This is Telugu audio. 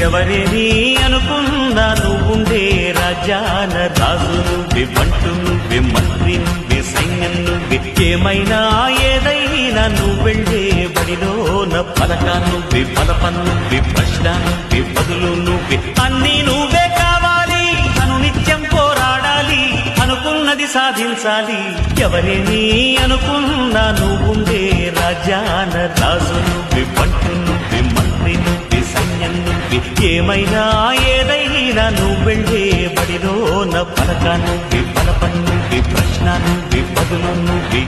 ఎవరేని అనుకున్నా నువ్వుండే రాజ్యాన రాజు నువ్వే, బంటు నువ్వే, మంత్రి నువ్వే, సైన్యం నువ్వే, ఏమైనా ఏదైనా నువ్వెళ్ళే బడిలోన పలక నువ్వే, బలపం నువ్వే, ప్రశ్న నువ్వే, బదులు నువ్వే, అన్నీ నువ్వే కావాలి. అను నిత్యం పోరాడాలి, అనుకున్నది సాధించాలి. ఎవరేని అనుకున్నా నువ్వుండే రాజ్యాన రాజు నువ్వే, బంటు నువ్వే, మంత్రి నువ్వే, సైన్యం నువ్వే, ఏమైనా ఏదైనా నువ్వెళ్ళే బడిలోన పలక నువ్వే, బలపం నువ్వే, ప్రశ్న నువ్వే, బదులు నువ్వే.